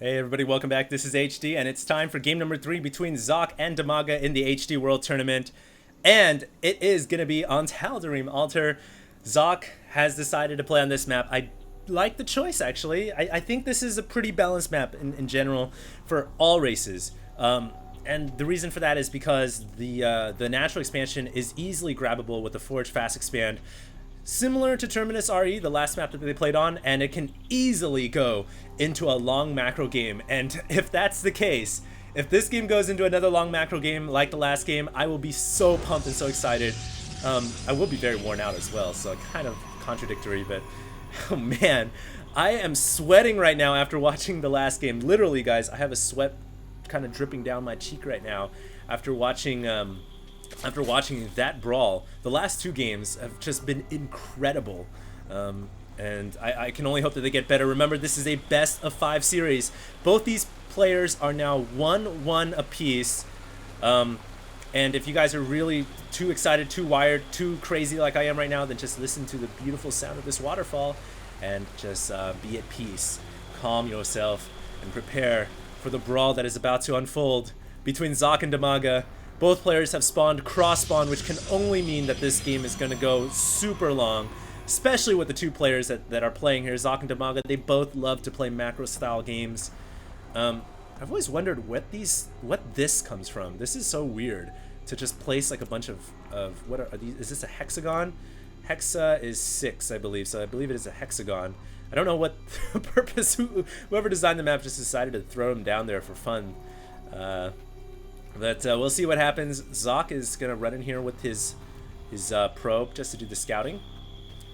Hey everybody, welcome back. This is HD, and it's time for game number 3 between Socke and Dimaga in the HD World Tournament. And it is going to be on Tal'Darim Altar. Socke has decided to play on this map. I like the choice, actually. I think this is a pretty balanced map in general for all races. And the reason for that is because the natural expansion is easily grabbable with the Forge Fast Expand. Similar to Terminus RE, the last map that they played on, and it can easily go into a long macro game. And if that's the case, if this game goes into another long macro game like the last game, I will be so pumped and so excited. I will be very worn out as well, so kind of contradictory, but oh man, I am sweating right now after watching the last game. Literally, guys, I have a sweat kind of dripping down my cheek right now after watching that brawl. The last two games have just been incredible, and I can only hope that they get better. Remember, this is a best of 5 series. Both these players are now 1-1 apiece, and if you guys are really too excited, too wired, too crazy like I am right now, then just listen to the beautiful sound of this waterfall and just be at peace. Calm yourself and prepare for the brawl that is about to unfold between Socke and Dimaga. Both players have spawned cross-spawn, which can only mean that this game is going to go super long, especially with the two players that are playing here, Socke and Dimaga. They both love to play macro-style games. I've always wondered what this comes from. This is so weird to just place like a bunch of what are these? Is this a hexagon? Hexa is 6, I believe, so I believe it is a hexagon. I don't know what purpose whoever designed the map just decided to throw them down there for fun. But we'll see what happens. Socke is going to run in here with his probe just to do the scouting.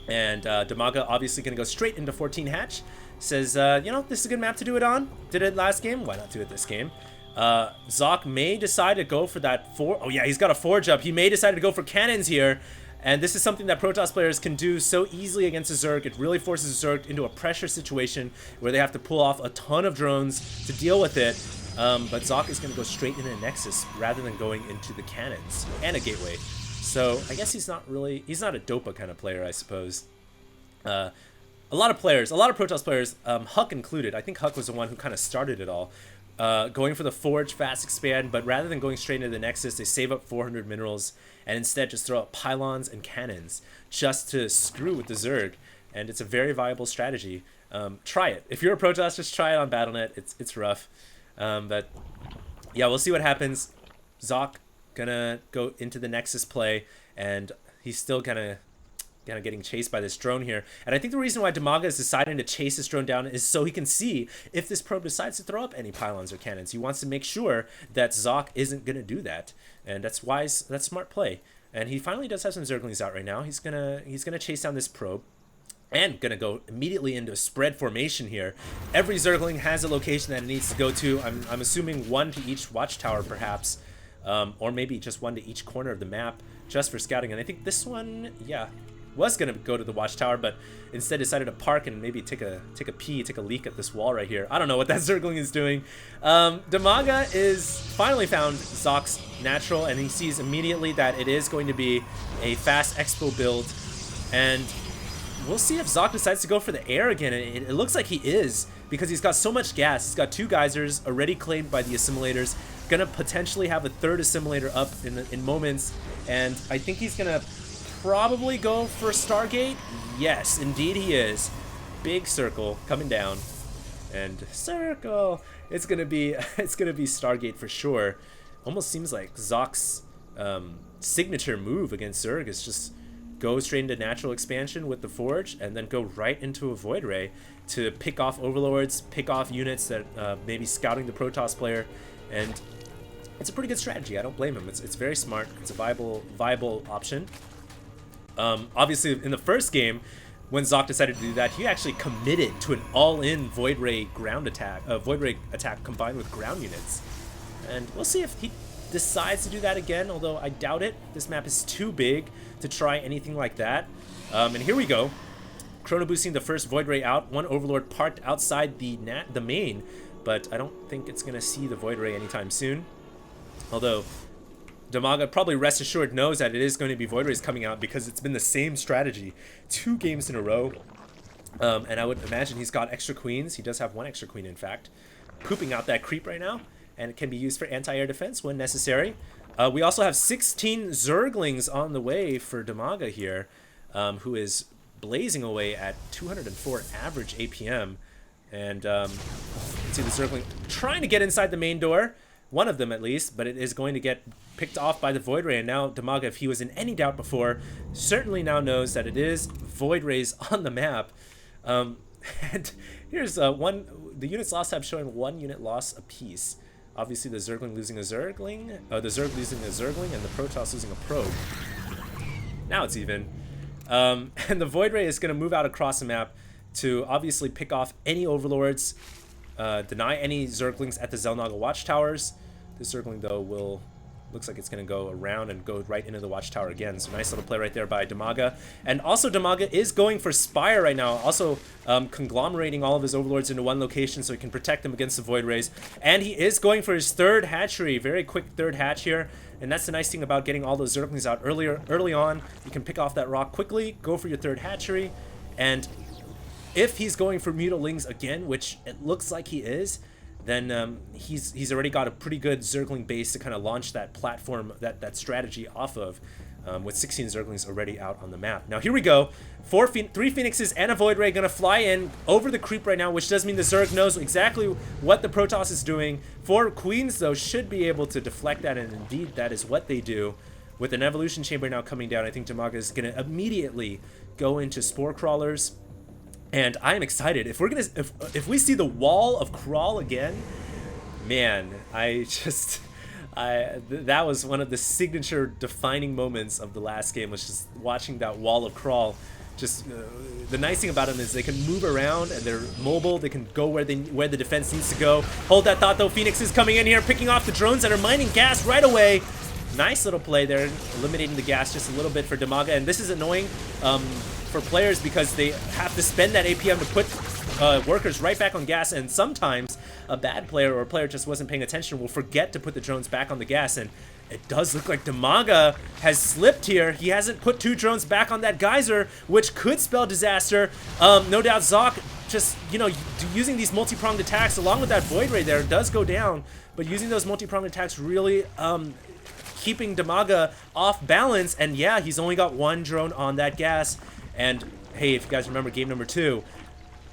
And Dimaga obviously going to go straight into 14 hatch. Says, you know, this is a good map to do it on. Did it last game? Why not do it this game? Socke may decide to go for that oh yeah, he's got a forge up. He may decide to go for cannons here. And this is something that Protoss players can do so easily against a Zerg. It really forces a Zerg into a pressure situation where they have to pull off a ton of drones to deal with it. But Socke is going to go straight into a Nexus rather than going into the cannons and a gateway. So I guess he's not a Dopa kind of player, I suppose. A lot of Protoss players, Huck included, I think Huck was the one who kind of started it all, going for the Forge Fast Expand, but rather than going straight into the Nexus, they save up 400 minerals and instead just throw out pylons and cannons just to screw with the Zerg. And it's a very viable strategy. Try it. If you're a Protoss, just try it on Battle.net. It's rough. But yeah, we'll see what happens. Socke gonna go into the Nexus play, and he's still kind of getting chased by this drone here. And I think the reason why Dimaga is deciding to chase this drone down is so he can see if this probe decides to throw up any pylons or cannons. He wants to make sure that Socke isn't gonna do that, and that's wise. That's smart play. And he finally does have some Zerglings out right now. He's gonna chase down this probe. And gonna go immediately into a spread formation here. Every Zergling has a location that it needs to go to. I'm assuming one to each watchtower, perhaps, or maybe just one to each corner of the map, just for scouting. And I think this one, yeah, was gonna go to the watchtower, but instead decided to park and maybe take a leak at this wall right here. I don't know what that Zergling is doing. Dimaga is finally found Socke's natural, and he sees immediately that it is going to be a fast expo build, and we'll see if Socke decides to go for the air again. It looks like he is, because he's got so much gas. He's got 2 geysers already claimed by the assimilators. Gonna potentially have a 3rd assimilator up in moments, and I think he's gonna probably go for Stargate. Yes, indeed he is. Big circle coming down, and circle. It's gonna be Stargate for sure. Almost seems like Socke's signature move against Zerg is just go straight into natural expansion with the Forge, and then go right into a Void Ray to pick off Overlords, pick off units that may be scouting the Protoss player, and it's a pretty good strategy. I don't blame him. It's very smart. It's a viable option. Obviously, in the first game, when Socke decided to do that, he actually committed to an all-in Void Ray ground attack, Void Ray attack combined with ground units, and we'll see if he decides to do that again, although I doubt it. This map is too big to try anything like that. And here we go. Chrono boosting the first Void Ray out. One Overlord parked outside the main, but I don't think it's going to see the Void Ray anytime soon. Although Dimaga probably rest assured knows that it is going to be Void Rays coming out, because it's been the same strategy 2 games in a row. And I would imagine he's got extra queens. He does have 1 extra queen, in fact. pooping out that creep right now, and it can be used for anti-air defense when necessary. We also have 16 Zerglings on the way for Dimaga here, who is blazing away at 204 average APM. And see the Zergling trying to get inside the main door, one of them at least, but it is going to get picked off by the Void Ray. And now Dimaga, if he was in any doubt before, certainly now knows that it is Void Rays on the map. And here's the units lost tab showing 1 unit loss apiece. Obviously the Zergling losing a Zergling, the Zerg losing a Zergling, and the Protoss losing a Probe. Now it's even. And the Void Ray is going to move out across the map to obviously pick off any Overlords, deny any Zerglings at the Xel'Naga Watchtowers. This Zergling, though, looks like it's going to go around and go right into the Watchtower again. So nice little play right there by Dimaga. And also Dimaga is going for Spire right now, also conglomerating all of his Overlords into one location so he can protect them against the Void Rays. And he is going for his third hatchery, very quick third hatch here. And that's the nice thing about getting all those Zerglings out early on. You can pick off that rock quickly, go for your third hatchery, and if he's going for Mutalings again, which it looks like he is, then he's already got a pretty good Zergling base to kind of launch that platform, that strategy off of, with 16 Zerglings already out on the map. Now here we go. 3 Phoenixes and a Void Ray gonna fly in over the creep right now, which does mean the Zerg knows exactly what the Protoss is doing. 4 Queens, though, should be able to deflect that, and indeed that is what they do. With an Evolution Chamber now coming down, I think Dimaga is gonna immediately go into Spore Crawlers. And I am excited. If we see the wall of crawl again, man, that was one of the signature defining moments of the last game, was just watching that wall of crawl. Just the nice thing about them is they can move around and they're mobile. They can go where the defense needs to go. Hold that thought though. Phoenix is coming in here, picking off the drones that are mining gas right away. Nice little play there, eliminating the gas just a little bit for Dimaga. And this is annoying for players because they have to spend that APM to put workers right back on gas, and sometimes a bad player or a player just wasn't paying attention will forget to put the drones back on the gas. And it does look like Dimaga has slipped here. He hasn't put 2 drones back on that geyser, which could spell disaster. No doubt Socke just, using these multi-pronged attacks along with that Void Ray there does go down, but using those multi-pronged attacks really keeping Dimaga off balance. And yeah, he's only got 1 drone on that gas. And hey, if you guys remember game number 2,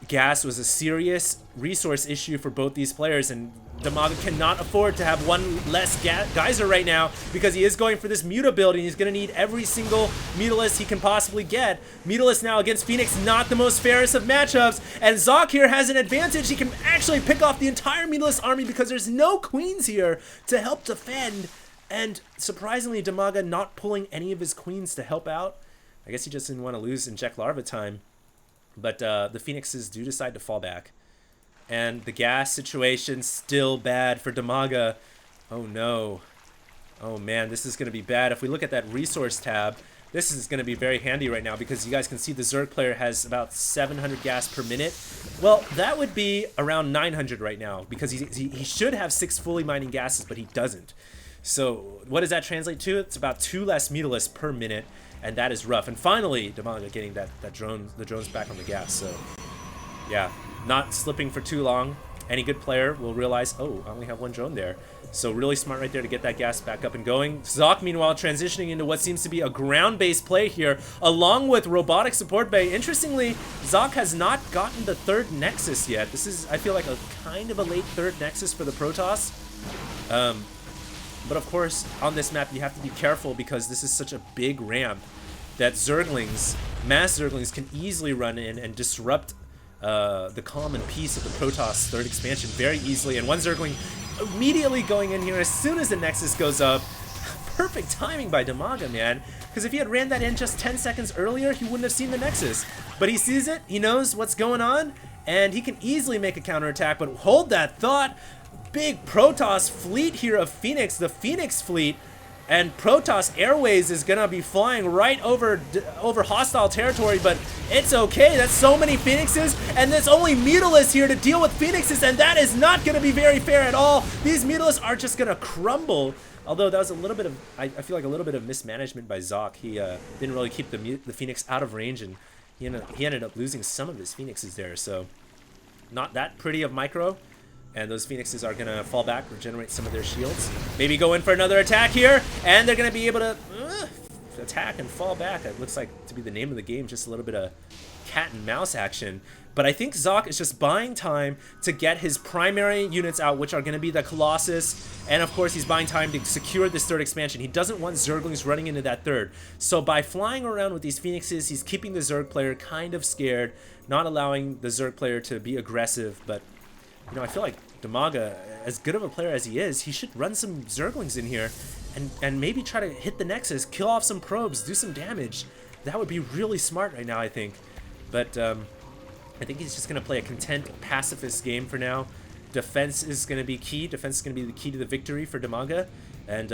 gas was a serious resource issue for both these players, and Dimaga cannot afford to have 1 less geyser right now because he is going for this Muta build, and he's going to need every single Mutalist he can possibly get. Mutalist now against Phoenix, not the most fairest of matchups, and Socke here has an advantage. He can actually pick off the entire Mutalist army because there's no queens here to help defend, and surprisingly Dimaga not pulling any of his queens to help out. I guess he just didn't want to lose inject larva time. But the Phoenixes do decide to fall back. And the gas situation still bad for Dimaga. Oh no. Oh man, this is going to be bad. If we look at that resource tab, this is going to be very handy right now because you guys can see the Zerg player has about 700 gas per minute. Well, that would be around 900 right now because he should have 6 fully mining gases, but he doesn't. So what does that translate to? It's about 2 less Mutalists per minute. And that is rough. And finally, Dimaga getting the drones back on the gas. So, yeah, not slipping for too long. Any good player will realize, oh, I only have 1 drone there. So really smart right there to get that gas back up and going. Socke, meanwhile, transitioning into what seems to be a ground-based play here, along with robotic support bay. Interestingly, Socke has not gotten the 3rd Nexus yet. This is, I feel like, a kind of a late 3rd Nexus for the Protoss. But of course, on this map, you have to be careful because this is such a big ramp that Zerglings, mass Zerglings, can easily run in and disrupt the calm and peace of the Protoss 3rd expansion very easily. And 1 Zergling immediately going in here as soon as the Nexus goes up. Perfect timing by Dimaga, man. Because if he had ran that in just 10 seconds earlier, he wouldn't have seen the Nexus. But he sees it, he knows what's going on, and he can easily make a counterattack. But hold that thought. Big Protoss fleet here of Phoenix, the Phoenix fleet, and Protoss Airways is gonna be flying right over hostile territory, but it's okay. That's so many Phoenixes, and there's only Mutalists here to deal with Phoenixes, and that is not gonna be very fair at all. These Mutalists are just gonna crumble. Although that was a little bit of, I feel like a little bit of mismanagement by Socke. He didn't really keep the Phoenix out of range, and he ended up losing some of his Phoenixes there. So not that pretty of micro. And those Phoenixes are going to fall back, regenerate some of their shields. Maybe go in for another attack here. And they're going to be able to attack and fall back. It looks like to be the name of the game, just a little bit of cat and mouse action. But I think Socke is just buying time to get his primary units out, which are going to be the Colossus. And of course, he's buying time to secure this third expansion. He doesn't want Zerglings running into that third. So by flying around with these Phoenixes, he's keeping the Zerg player kind of scared, not allowing the Zerg player to be aggressive. But, you know, I feel like Dimaga, as good of a player as he is, he should run some Zerglings in here and maybe try to hit the Nexus, kill off some probes, do some damage. That would be really smart right now, I think. But I think he's just going to play a content pacifist game for now. Defense is going to be key. Defense is going to be the key to the victory for Dimaga. And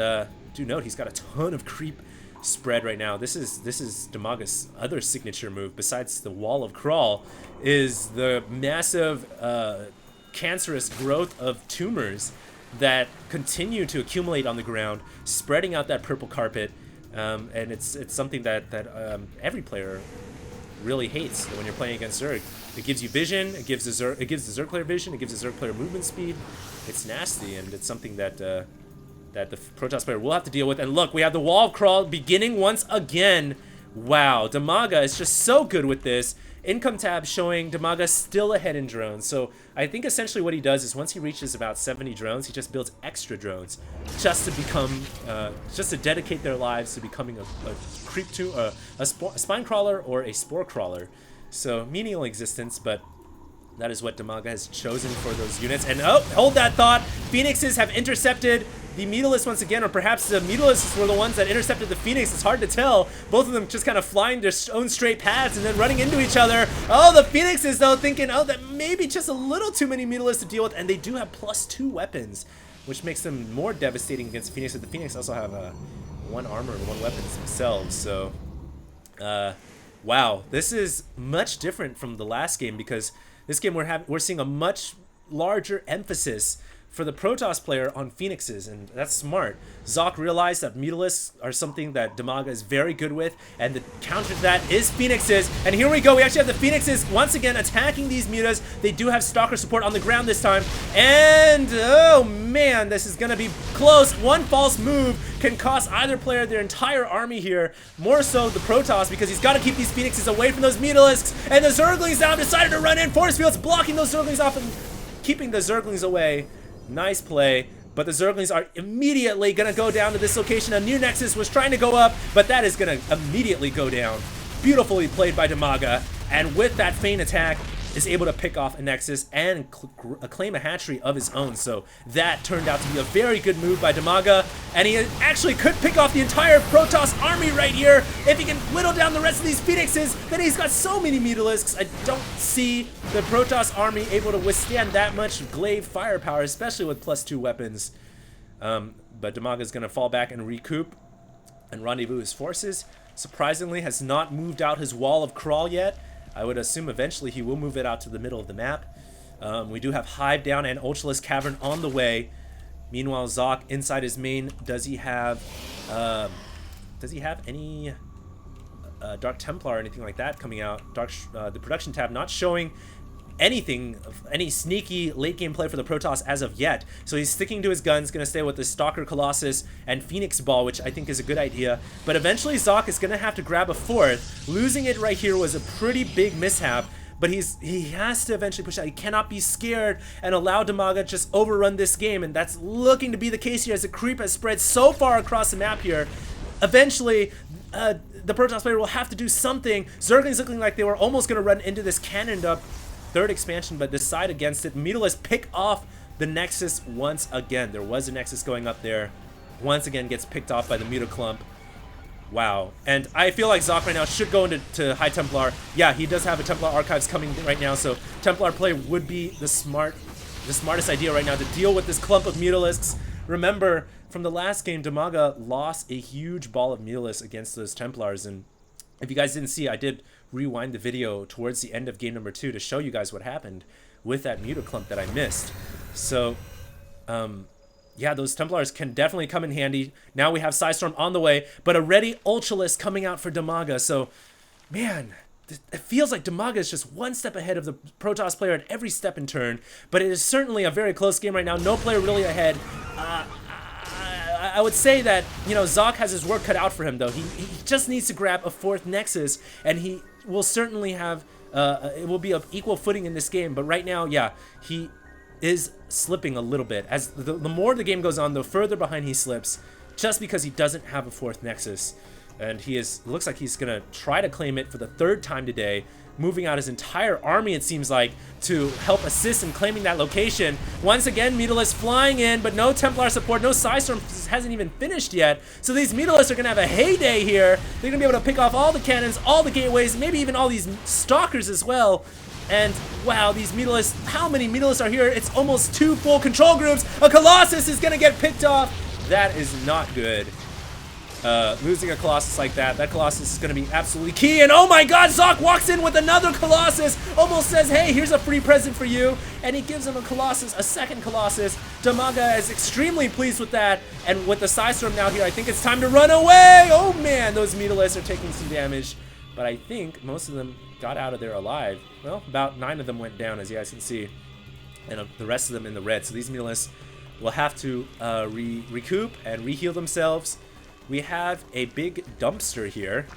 do note, he's got a ton of creep spread right now. This is Dimaga's other signature move, besides the wall of crawl, is the massive cancerous growth of tumors that continue to accumulate on the ground, spreading out that purple carpet. And it's something that every player really hates when you're playing against Zerg. It gives you vision, it gives the Zerg player vision, it gives the Zerg player movement speed. It's nasty, and it's something that that the Protoss player will have to deal with. And look, we have the wall crawl beginning once again. Wow, Dimaga is just so good with this. Income tab showing Dimaga still ahead in drones. So I think essentially what he does is once he reaches about 70 drones, he just builds extra drones just to become, just to dedicate their lives to becoming a creep to a spine crawler or a spore crawler. So menial existence, but that is what Dimaga has chosen for those units. And oh, hold that thought. Phoenixes have intercepted the Mutalisks once again, or perhaps the Mutalisks were the ones that intercepted the Phoenix. It's hard to tell. Both of them just kind of flying their own straight paths and then running into each other. Oh, the Phoenixes, though, thinking, oh, that may be just a little too many Mutalisks to deal with. And they do have +2 weapons, which makes them more devastating against the Phoenix. But the Phoenix also have 1 armor and 1 weapon themselves. So, wow. This is much different from the last game, because this game we're seeing a much larger emphasis for the Protoss player on Phoenixes, and that's smart. Socke realized that Mutalisks are something that Dimaga is very good with, and the counter to that is Phoenixes. And here we go, we actually have the Phoenixes once again attacking these Mutas. They do have Stalker support on the ground this time, and oh man, this is gonna be close. One false move can cost either player their entire army here, more so the Protoss, because he's got to keep these Phoenixes away from those Mutalisks, and the Zerglings now decided to run in. Force fields blocking those Zerglings off and keeping the Zerglings away. Nice play, but the Zerglings are immediately going to go down to this location. A new Nexus was trying to go up, but that is going to immediately go down. Beautifully played by Dimaga, and with that feint attack, is able to pick off a Nexus and claim a hatchery of his own. So that turned out to be a very good move by Dimaga, and he actually could pick off the entire Protoss army right here. If he can whittle down the rest of these Phoenixes, then he's got so many Mutalisks. I don't see the Protoss army able to withstand that much glaive firepower, especially with +2 weapons. But Dimaga is going to fall back and recoup and rendezvous his forces. Surprisingly, has not moved out his wall of crawl yet. I would assume eventually he will move it out to the middle of the map. We do have Hive down and Ultralisk Cavern on the way. Meanwhile, Socke inside his main, does he have any Dark Templar or anything like that coming out? The production tab not showing anything of any sneaky late game play for the Protoss as of yet. So he's sticking to his guns, gonna stay with the Stalker Colossus and Phoenix Ball, which I think is a good idea. But eventually Socke is gonna have to grab a 4th. Losing it right here was a pretty big mishap, but he has to eventually push out. He cannot be scared and allow Dimaga just overrun this game, and that's looking to be the case here as the creep has spread so far across the map here. Eventually, the Protoss player will have to do something. Zerglings looking like they were almost gonna run into this cannoned up 3rd expansion, but decide against it. Mutalisks pick off the Nexus once again. There was a Nexus going up there. Once again gets picked off by the Mutaclump. Wow. And I feel like Socke right now should go into High Templar. Yeah, he does have a Templar Archives coming right now, so Templar play would be the smartest idea right now to deal with this clump of Mutalisks. Remember, from the last game, Dimaga lost a huge ball of Mutalisks against those Templars, and if you guys didn't see, I did rewind the video towards the end of game number 2 to show you guys what happened with that Mutaclump that I missed. So, yeah, those Templars can definitely come in handy. Now we have Psystorm on the way, but a ready Ultralisk coming out for Dimaga. So, man, it feels like Dimaga is just one step ahead of the Protoss player at every step and turn, but it is certainly a very close game right now. No player really ahead. I would say that, you know, Socke has his work cut out for him, though. He just needs to grab a 4th Nexus, and he will certainly have, it will be of equal footing in this game. But right now, yeah, he is slipping a little bit. As the more the game goes on, the further behind he slips, just because he doesn't have a 4th Nexus. And he looks like he's going to try to claim it for the 3rd time today, moving out his entire army, it seems like, to help assist in claiming that location. Once again, Mutalisk flying in, but no Templar support, no Psystorm hasn't even finished yet. So these Mutalisks are going to have a heyday here. They're going to be able to pick off all the cannons, all the gateways, maybe even all these Stalkers as well. And wow, these Mutalisks, how many Mutalisks are here? It's almost 2 full control groups. A Colossus is going to get picked off. That is not good. Losing a Colossus like that Colossus is going to be absolutely key. And oh my god, Socke walks in with another Colossus, almost says, hey, here's a free present for you. And he gives him a Colossus, a 2nd Colossus. Dimaga is extremely pleased with that. And with the Psystorm now here, I think it's time to run away. Oh man, those Mutalisks are taking some damage. But I think most of them got out of there alive. Well, about 9 of them went down, as you guys can see. And the rest of them in the red. So these Mutalisks will have to recoup and reheal themselves. We have a big dumpster here.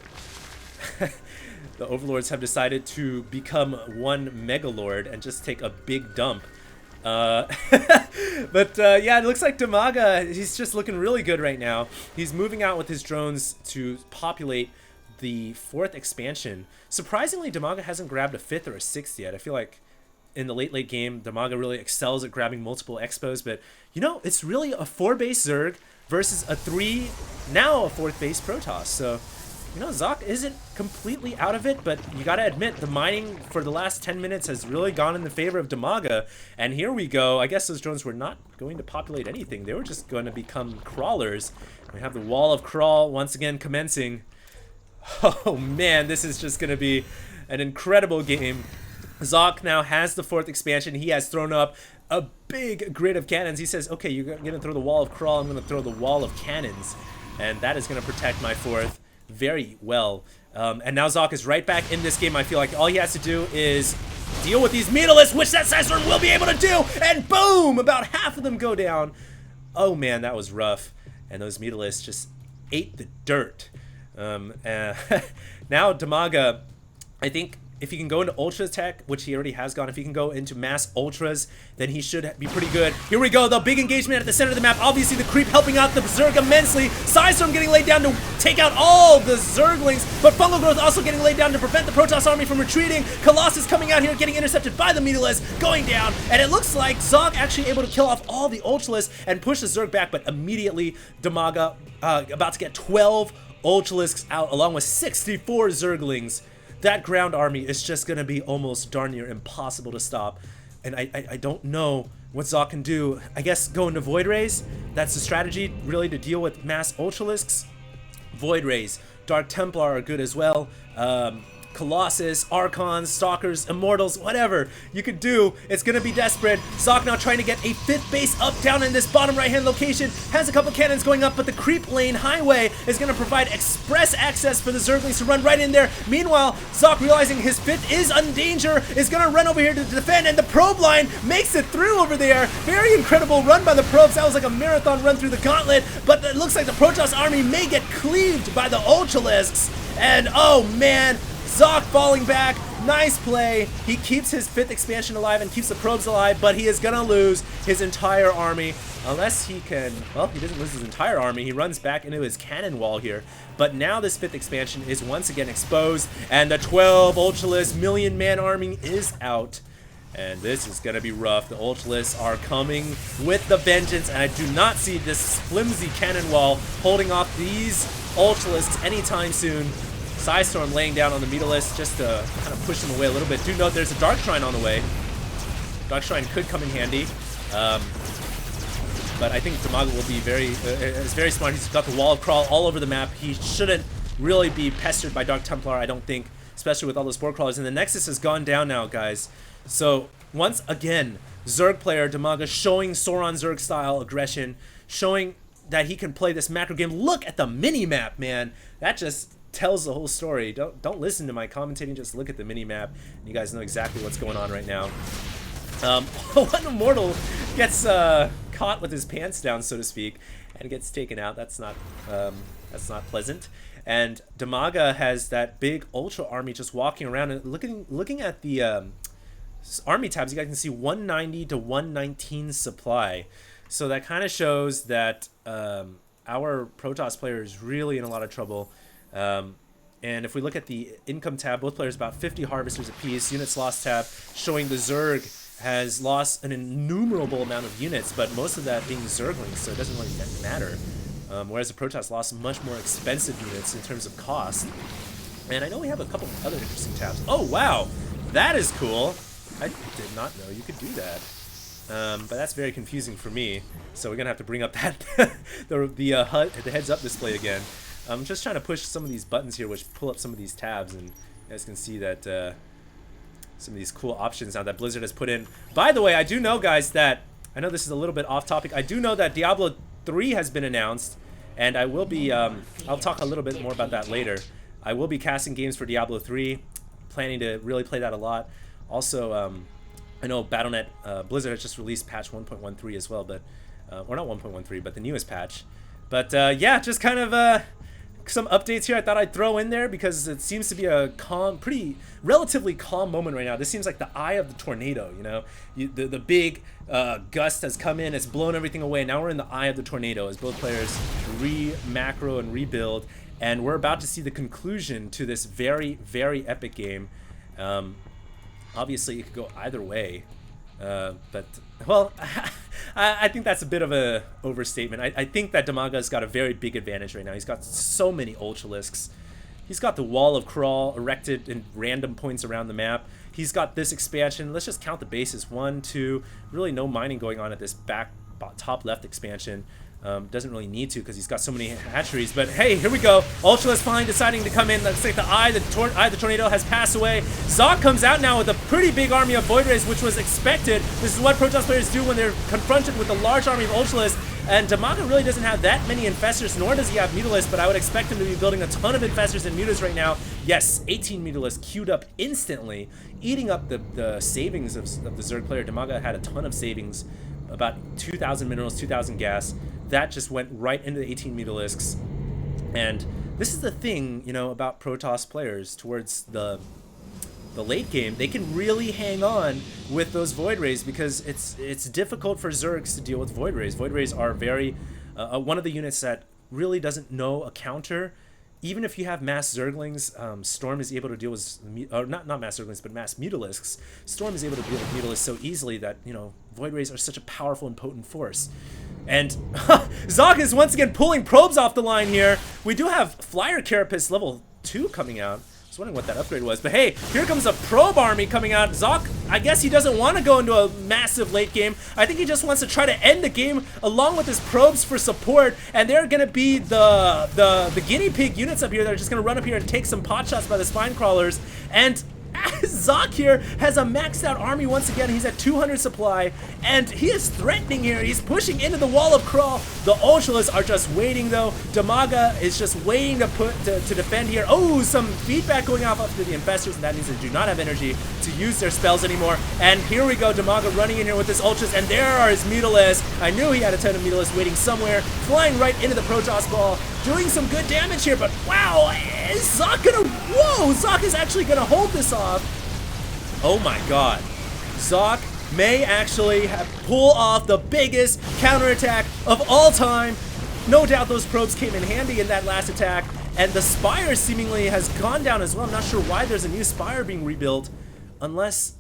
The Overlords have decided to become one Megalord and just take a big dump. But yeah, it looks like Dimaga, he's just looking really good right now. He's moving out with his drones to populate the 4th expansion. Surprisingly, Dimaga hasn't grabbed a 5th or a 6th yet. I feel like in the late game, Dimaga really excels at grabbing multiple expos, but you know, it's really a 4-base Zerg versus a 3, now a 4th base Protoss. So, you know, Socke isn't completely out of it, but you gotta admit, the mining for the last 10 minutes has really gone in the favor of Dimaga. And here we go. I guess those drones were not going to populate anything. They were just going to become crawlers. We have the wall of crawl once again commencing. Oh man, this is just gonna be an incredible game. Socke now has the 4th expansion. He has thrown up a big grid of cannons. He says, okay, you're going to throw the wall of crawl, I'm going to throw the wall of cannons. And that is going to protect my 4th very well. And now Socke is right back in this game. I feel like all he has to do is deal with these Mutalisks, which that Psystorm will be able to do. And boom, about half of them go down. Oh man, that was rough. And those Mutalisks just ate the dirt. Now Dimaga, I think, if he can go into Ultra Tech, which he already has gone, if he can go into Mass Ultras, then he should be pretty good. Here we go, the big engagement at the center of the map. Obviously, the creep helping out the Zerg immensely. Psystorm getting laid down to take out all the Zerglings, but Fungal Growth also getting laid down to prevent the Protoss army from retreating. Colossus coming out here, getting intercepted by the Mutalisks, going down, and it looks like Socke actually able to kill off all the Ultralisks and push the Zerg back, but immediately Dimaga about to get 12 Ultralisks out, along with 64 Zerglings. That ground army is just going to be almost darn near impossible to stop. And I don't know what Socke can do. I guess go into Void Rays. That's the strategy, really, to deal with mass Ultralisks. Void Rays. Dark Templar are good as well. Colossus, Archons, Stalkers, Immortals, whatever you could do. It's going to be desperate. Socke now trying to get a 5th base up down in this bottom right-hand location. Has a couple cannons going up, but the creep lane highway is going to provide express access for the Zerglings to run right in there. Meanwhile, Socke, realizing his 5th is in danger, is going to run over here to defend, and the probe line makes it through over there. Very incredible run by the probes. That was like a marathon run through the gauntlet, but it looks like the Protoss army may get cleaved by the Ultralisks. And oh man, Socke falling back. Nice play. He keeps his 5th expansion alive and keeps the probes alive, but he is gonna lose his entire army unless he can. Well, he doesn't lose his entire army. He runs back into his cannon wall here, but now this 5th expansion is once again exposed, and the 12 Ultralisk million-man army is out. And this is going to be rough. The Ultralisks are coming with the vengeance, and I do not see this flimsy cannon wall holding off these Ultralisks anytime soon. Psystorm laying down on the Mutalisks just to kind of push them away a little bit. Do note there's a Dark Shrine on the way. Dark Shrine could come in handy. But I think Dimaga will be very smart. He's got the wall of crawl all over the map. He shouldn't really be pestered by Dark Templar, I don't think, especially with all those spore crawlers. And the Nexus has gone down now, guys. So once again, Zerg player Dimaga showing Sauron Zerg style aggression, showing that he can play this macro game. Look at the mini map, man. That just tells the whole story. Don't listen to my commentating, just look at the mini-map. You guys know exactly what's going on right now. One Immortal gets caught with his pants down, so to speak, and gets taken out. That's not pleasant. And Dimaga has that big Ultra army just walking around and looking at the army tabs. You guys can see 190 to 119 supply. So that kind of shows that our Protoss player is really in a lot of trouble. And if we look at the income tab, both players about 50 harvesters apiece. Units lost tab showing the Zerg has lost an innumerable amount of units, but most of that being Zerglings, so it doesn't really matter. Whereas the Protoss lost much more expensive units in terms of cost. And I know we have a couple other interesting tabs. Oh wow, that is cool. I did not know you could do that. But that's very confusing for me. So we're gonna have to bring up that the heads up display again. I'm just trying to push some of these buttons here, which pull up some of these tabs, and you guys can see that some of these cool options now that Blizzard has put in. By the way, I do know, guys, that I know this is a little bit off topic. I do know that Diablo 3 has been announced, and I will be. I'll talk a little bit more about that later. I will be casting games for Diablo 3, planning to really play that a lot. Also, I know Battle.net, Blizzard has just released patch 1.13 as well, but or not 1.13, but the newest patch. But yeah, just kind of some updates here I thought I'd throw in there because it seems to be a calm, relatively calm moment right now. This seems like the eye of the tornado, you know? The big gust has come in, it's blown everything away. Now we're in the eye of the tornado as both players macro and rebuild, and we're about to see the conclusion to this very, very epic game. Obviously, it could go either way, but, well, I think that's a bit of a overstatement. I think that Dimaga's got a very big advantage right now. He's got so many Ultralisks. He's got the Wall of Crawl erected in random points around the map. He's got this expansion. Let's just count the bases. 1, 2, really no mining going on at this top left expansion. Doesn't really need to because he's got so many hatcheries. But hey, here we go. Ultralisk finally deciding to come in. Looks like the eye of the tornado has passed away. Socke comes out now with a pretty big army of Void Rays, which was expected. This is what Protoss players do when they're confronted with a large army of Ultralisk. And Dimaga really doesn't have that many Infestors, nor does he have Mutalisks, but I would expect him to be building a ton of Infestors and Mutas right now. Yes, 18 Mutalisks queued up instantly, eating up the savings of the Zerg player. Dimaga had a ton of savings, about 2,000 minerals, 2,000 gas. That just went right into the 18 Mutalisks. And this is the thing, you know, about Protoss players towards the late game. They can really hang on with those Void Rays because it's difficult for Zergs to deal with Void Rays. Void Rays are very one of the units that really doesn't know a counter. Even if you have mass Zerglings, Storm is able to deal with, or not mass Zerglings, but mass Mutalisks. Storm is able to deal with Mutalisks so easily that, you know, Void Rays are such a powerful and potent force. And Socke is once again pulling probes off the line here. We do have Flyer Carapace level 2 coming out. I was wondering what that upgrade was. But hey, here comes a probe army coming out. Socke, I guess he doesn't want to go into a massive late game. I think he just wants to try to end the game along with his probes for support. And they're going to be the guinea pig units up here that are just going to run up here and take some pot shots by the spine crawlers. And Socke here has a maxed out army once again. He's at 200 supply, and he is threatening here. He's pushing into the Wall of Crawl. The Ultralists are just waiting, though. Dimaga is just waiting to defend here. Oh, some feedback going off up to the Infestors, and that means they do not have energy to use their spells anymore. And here we go, Dimaga running in here with his Ultras, and there are his Mutalisks. I knew he had a ton of Mutalisks waiting somewhere, flying right into the Protoss ball, doing some good damage here, but wow, is Socke gonna, whoa, Socke is actually gonna hold this off. Oh my god. Socke may actually pull off the biggest counterattack of all time. No doubt those probes came in handy in that last attack, and the Spire seemingly has gone down as well. I'm not sure why there's a new Spire being rebuilt, unless,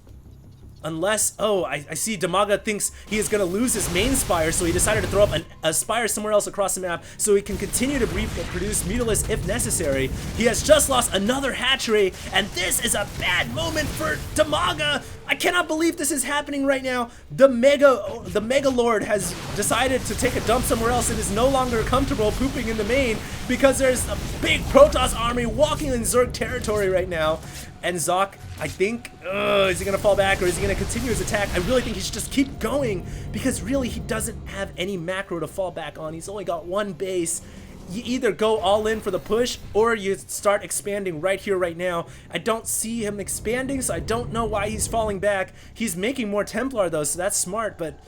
oh, I see Dimaga thinks he is going to lose his main Spire, so he decided to throw up a Spire somewhere else across the map so he can continue to produce Mutalisks if necessary. He has just lost another hatchery, and this is a bad moment for Dimaga. I cannot believe this is happening right now. The Mega Lord has decided to take a dump somewhere else and is no longer comfortable pooping in the main because there's a big Protoss army walking in Zerg territory right now. And Socke, I think, is he going to fall back or is he going to continue his attack? I really think he should just keep going because really he doesn't have any macro to fall back on. He's only got one base. you either go all in for the push or you start expanding right here, right now. I don't see him expanding, so I don't know why he's falling back. He's making more Templar though, so that's smart, but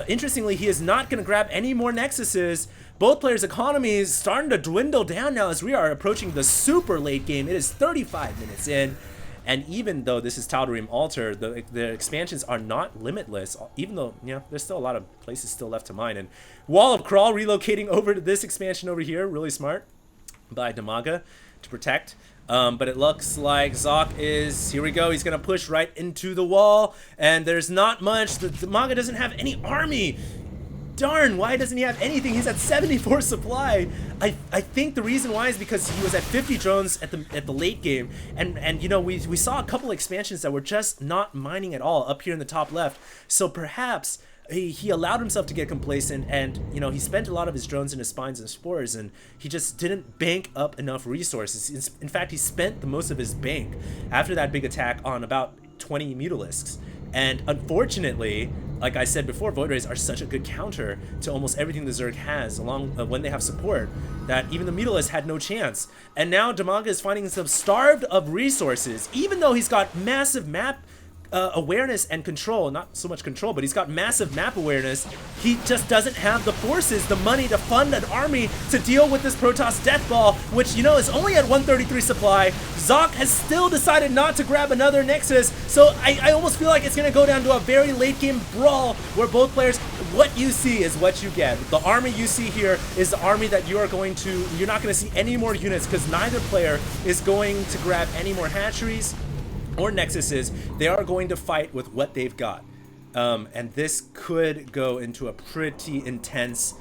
interestingly, he is not going to grab any more Nexuses. Both players' economy is starting to dwindle down now as we are approaching the super late game. It is 35 minutes in. And even though this is Tal'Darim Altar, the expansions are not limitless, even though, you know, there's still a lot of places still left to mine. And Wall of Crawl relocating over to this expansion over here, really smart by Dimaga to protect. But it looks like Socke is, here we go, he's going to push right into the wall, and there's not much. The Dimaga doesn't have any army. Darn, why doesn't he have anything? He's at 74 supply. I think the reason why is because he was at 50 drones at the late game, and you know, we saw a couple expansions that were just not mining at all up here in the top left. So perhaps he allowed himself to get complacent, and you know, he spent a lot of his drones into spines and spores, and he just didn't bank up enough resources. In fact, he spent the most of his bank after that big attack on about 20 Mutalisks. And unfortunately, like I said before, Void Rays are such a good counter to almost everything the Zerg has, along when they have support, that even the Mutalisks had no chance. And now Dimaga is finding himself starved of resources, even though he's got massive map awareness and control. Not so much control, but he's got massive map awareness. He just doesn't have the forces, the money to fund an army to deal with this Protoss Death Ball, which, you know, is only at 133 supply. Socke has still decided not to grab another Nexus, so I almost feel like it's going to go down to a very late game brawl where both players, what you see is what you get. The army you see here is the army that you're not going to see any more units, because neither player is going to grab any more hatcheries or Nexuses. They are going to fight with what they've got. And this could go into a pretty intense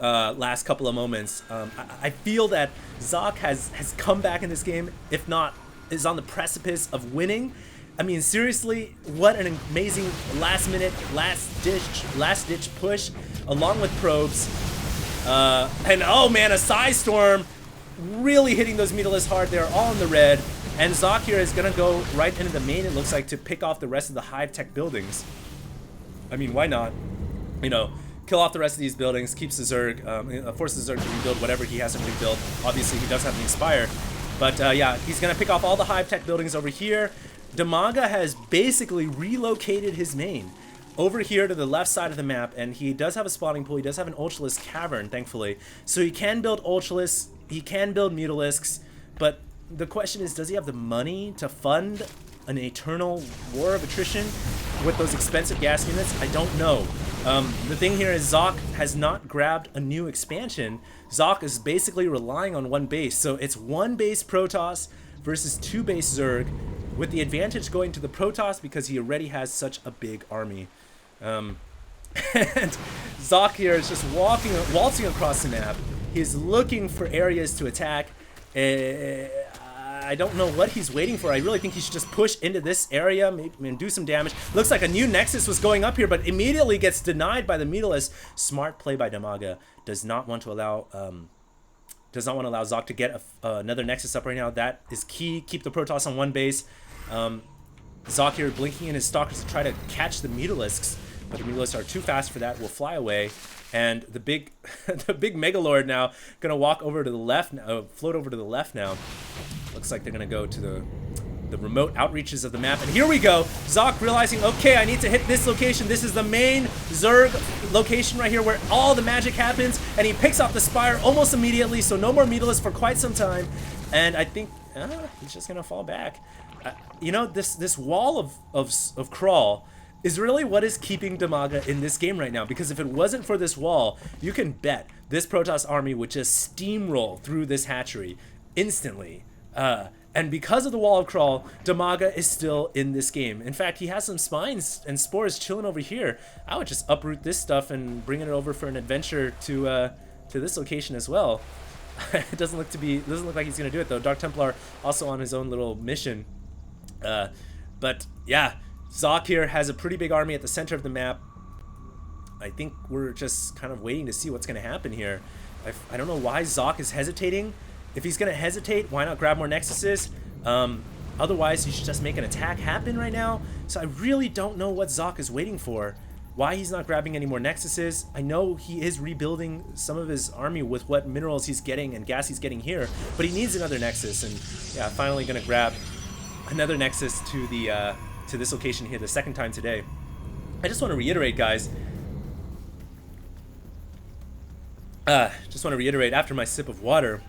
last couple of moments. I feel that Socke has come back in this game, if not, is on the precipice of winning. I mean, seriously, what an amazing last-minute, last-ditch push, along with probes. And oh man, a Psy Storm really hitting those Mutalisks hard. They're all in the red. And Socke here is going to go right into the main, it looks like, to pick off the rest of the Hive Tech buildings. I mean, why not? You know, kill off the rest of these buildings, keeps the Zerg, forces the Zerg to rebuild whatever he hasn't rebuilt. Obviously, he does have the Inspire. But yeah, he's going to pick off all the Hive Tech buildings over here. Dimaga has basically relocated his main over here to the left side of the map, and he does have a spawning pool. He does have an Ultralisk cavern, thankfully. So he can build Ultralisks, he can build Mutalisks, but the question is, does he have the money to fund an eternal war of attrition with those expensive gas units? I don't know. The thing here is Socke has not grabbed a new expansion. Socke is basically relying on one base. So it's one base Protoss versus two base Zerg, with the advantage going to the Protoss because he already has such a big army. And Socke here is just waltzing across the map. He's looking for areas to attack. I don't know what he's waiting for. I really think he should just push into this area, maybe, and do some damage. Looks like a new Nexus was going up here, but immediately gets denied by the Mutalisks. Smart play by Dimaga. Does not want to allow Socke to get another Nexus up right now. That is key. Keep the Protoss on one base. Socke here blinking in his stalkers to try to catch the Mutalisks, but the Mutalisks are too fast for that. Will fly away. And the big Megalord now gonna walk over to the left, float over to the left now. Looks like they're gonna go to the remote outreaches of the map. And here we go. Socke realizing, okay, I need to hit this location. This is the main Zerg location right here where all the magic happens. And he picks off the Spire almost immediately, so no more Mutalisks for quite some time. And I think he's just gonna fall back. You know, this wall of crawl is really what is keeping Dimaga in this game right now, because if it wasn't for this wall, you can bet this Protoss army would just steamroll through this hatchery instantly. And because of the wall of crawl, Dimaga is still in this game. In fact, he has some spines and spores chilling over here. I would just uproot this stuff and bring it over for an adventure to this location as well. It doesn't look like he's gonna do it though. Dark Templar also on his own little mission. But yeah, Socke here has a pretty big army at the center of the map. I think we're just kind of waiting to see what's going to happen here. I don't know why Socke is hesitating. If he's going to hesitate, why not grab more Nexuses? Otherwise, he should just make an attack happen right now. So I really don't know what Socke is waiting for. why he's not grabbing any more Nexuses. I know he is rebuilding some of his army with what minerals he's getting and gas he's getting here, but he needs another Nexus. And yeah, finally gonna grab another Nexus to the to this location here the second time today. I just want to reiterate, guys. Just want to reiterate, after my sip of water,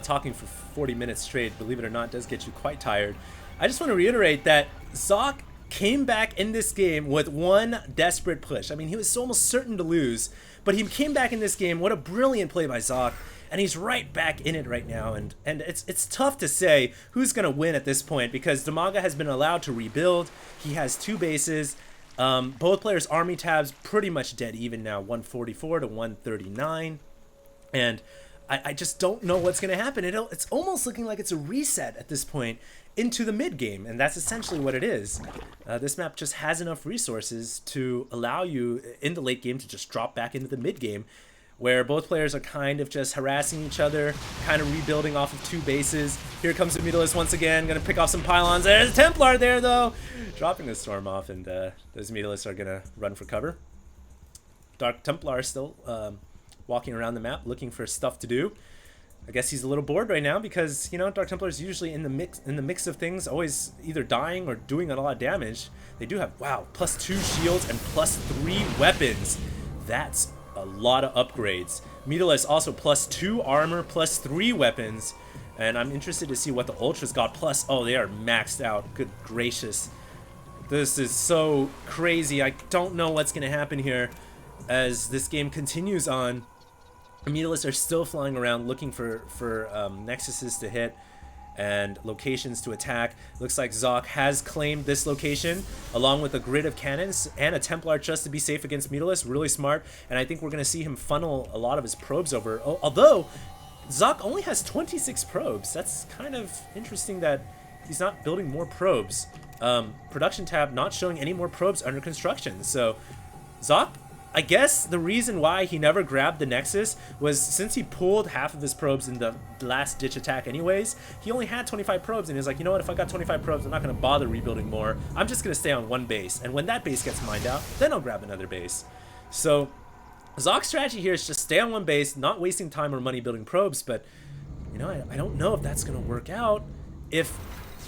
talking for 40 minutes straight, believe it or not, does get you quite tired. I just want to reiterate that Socke came back in this game with one desperate push. I mean, he was almost certain to lose, but he came back in this game. What a brilliant play by Socke, and he's right back in it right now. And it's tough to say who's going to win at this point because Dimaga has been allowed to rebuild. He has 2 bases. Both players' army tabs pretty much dead even now, 144 to 139. And I just don't know what's going to happen. It's almost looking like it's a reset at this point into the mid game, and that's essentially what it is. This map just has enough resources to allow you in the late game to just drop back into the mid game, where both players are kind of just harassing each other, kind of rebuilding off of 2 bases. Here comes the Mutalisk once again, gonna pick off some pylons. There's a Templar there though, dropping the Storm off, and those Mutalisks are gonna run for cover. Dark Templar still walking around the map looking for stuff to do. I guess he's a little bored right now because, you know, Dark Templar is usually in the mix of things, always either dying or doing a lot of damage. They do have, wow, +2 shields and +3 weapons. That's a lot of upgrades. Mutalisk also +2 armor, +3 weapons. And I'm interested to see what the Ultras got plus. Oh, they are maxed out. Good gracious. This is so crazy. I don't know what's going to happen here as this game continues on. Mutalisks are still flying around looking for Nexuses to hit and locations to attack. Looks like Socke has claimed this location along with a grid of cannons and a Templar just to be safe against Mutalisks. Really smart, and I think we're going to see him funnel a lot of his probes over. Although Socke only has 26 probes. That's kind of interesting that he's not building more probes. Production tab not showing any more probes under construction. So Socke, I guess the reason why he never grabbed the Nexus was since he pulled half of his probes in the last ditch attack anyways, he only had 25 probes, and he was like, you know what, if I got 25 probes, I'm not going to bother rebuilding more. I'm just going to stay on one base, and when that base gets mined out, then I'll grab another base. So Socke's strategy here is just stay on one base, not wasting time or money building probes, but you know, I don't know if that's going to work out if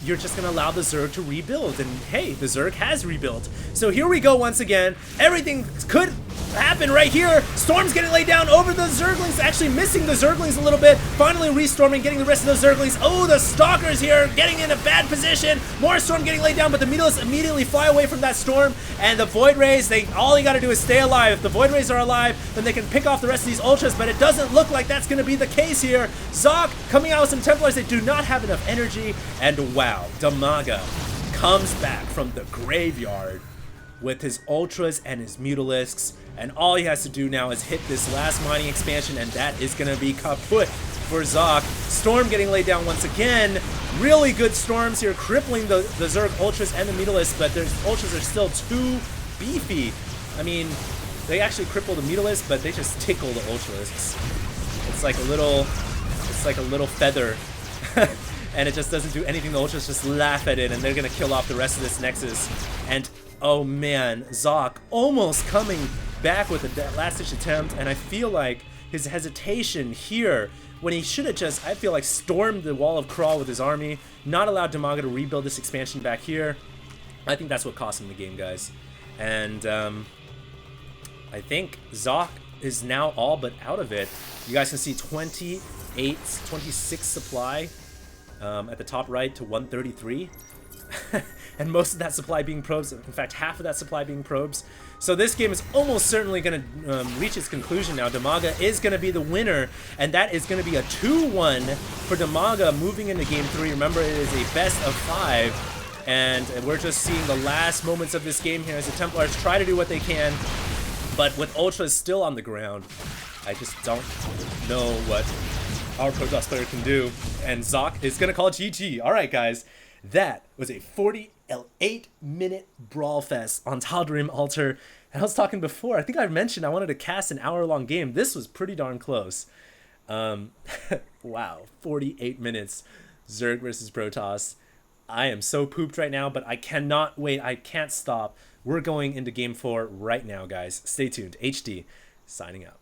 you're just going to allow the Zerg to rebuild. And hey, the Zerg has rebuilt. So here we go once again. Everything could happen right here. Storm's getting laid down over the Zerglings, actually missing the Zerglings a little bit. Finally restorming, getting the rest of those Zerglings. Oh, the Stalkers here getting in a bad position. More Storm getting laid down, but the Mutalisks immediately fly away from that Storm. And the Void Rays, all you got to do is stay alive. If the Void Rays are alive, then they can pick off the rest of these Ultras, but it doesn't look like that's going to be the case here. Socke coming out with some Templars. They do not have enough energy, and wow, Dimaga comes back from the graveyard with his Ultras and his Mutalisks, and all he has to do now is hit this last mining expansion, and that is going to be kaput for Socke. Storm getting laid down once again. Really good Storms here, crippling the Zerg Ultras and the Mutalisks, but their Ultras are still too beefy. I mean, they actually cripple the Mutalisks, but they just tickle the Ultras. It's like a little feather. And it just doesn't do anything. The Ultras just laugh at it, and they're gonna kill off the rest of this Nexus. And oh man, Socke almost coming back with a last-ditch attempt, and I feel like his hesitation here, when he should have just, I feel like, stormed the Wall of Crawl with his army, not allowed Dimaga to rebuild this expansion back here. I think that's what cost him the game, guys. And I think Socke is now all but out of it. You guys can see 26 supply at the top right to 133. And most of that supply being probes, in fact half of that supply being probes. So this game is almost certainly going to reach its conclusion now. Dimaga is going to be the winner, and that is going to be a 2-1 for Dimaga moving into game 3. Remember, it is a best of 5, and we're just seeing the last moments of this game here as the Templars try to do what they can, but with Ultras still on the ground, I just don't know what our Protoss player can do, and Socke is going to call it GG. All right, guys. That was a 48-minute brawl fest on Tal'Darim Altar. And I was talking before, I think I mentioned I wanted to cast an hour-long game. This was pretty darn close. Wow, 48 minutes. Zerg versus Protoss. I am so pooped right now, but I cannot wait. I can't stop. We're going into game 4 right now, guys. Stay tuned. HD signing out.